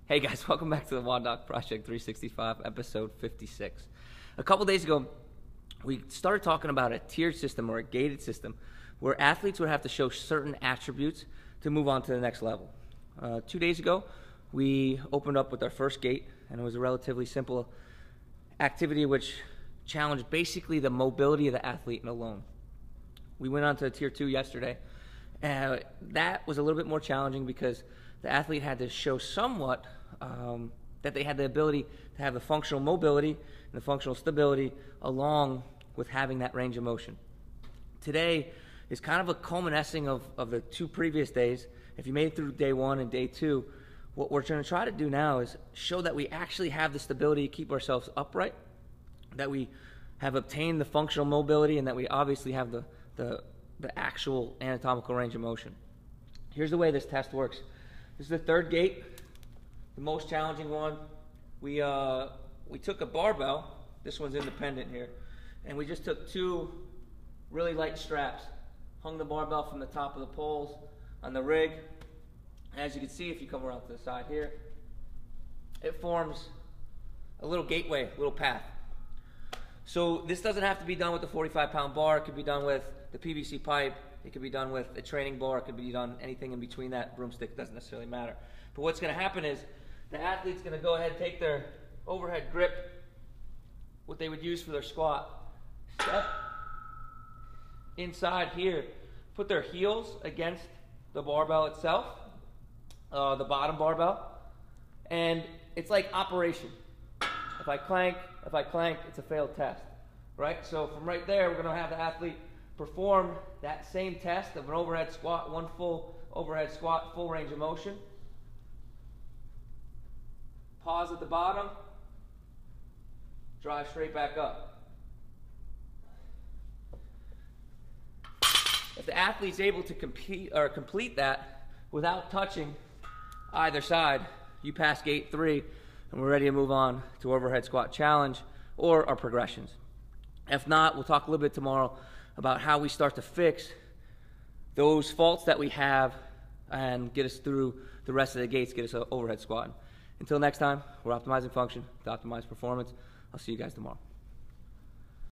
Hey guys, welcome back to the WODdoc Project365, episode 56. A couple days ago, we started talking about a tiered system or a gated system where athletes would have to show certain attributes to move on to the next level. 2 days ago, we opened up with our first gate, and it was a relatively simple activity which challenged basically the mobility of the athlete and alone. We went on to tier 2 yesterday, and that was a little bit more challenging because the athlete had to show somewhat that they had the ability to have the functional mobility and the functional stability along with having that range of motion. Today is kind of a culminating of the 2 previous days. If you made it through day 1 and day 2, what we're going to try to do now is show that we actually have the stability to keep ourselves upright, that we have obtained the functional mobility, and that we obviously have the actual anatomical range of motion. Here's the way this test works. This is the third gate, the most challenging one. We took a barbell, this one's independent here, and we just took 2 really light straps, hung the barbell from the top of the poles on the rig. As you can see, if you come around to the side here, it forms a little gateway, a little path. So this doesn't have to be done with the 45-pound bar. It could be done with the PVC pipe. It could be done with a training bar. It could be done anything in between that. Broomstick doesn't necessarily matter. But what's going to happen is the athlete's going to go ahead and take their overhead grip, what they would use for their squat, step inside here, put their heels against the barbell itself, the bottom barbell, and it's like operation. If I clank, it's a failed test, right? So from right there, we're going to have the athlete perform that same test of an overhead squat, 1 full overhead squat, full range of motion. Pause at the bottom, drive straight back up. If the athlete's able to complete that without touching either side, you pass gate 3, and we're ready to move on to overhead squat challenge or our progressions. If not, we'll talk a little bit tomorrow about how we start to fix those faults that we have and get us through the rest of the gates, get us overhead squatting. Until next time, we're optimizing function to optimize performance. I'll see you guys tomorrow.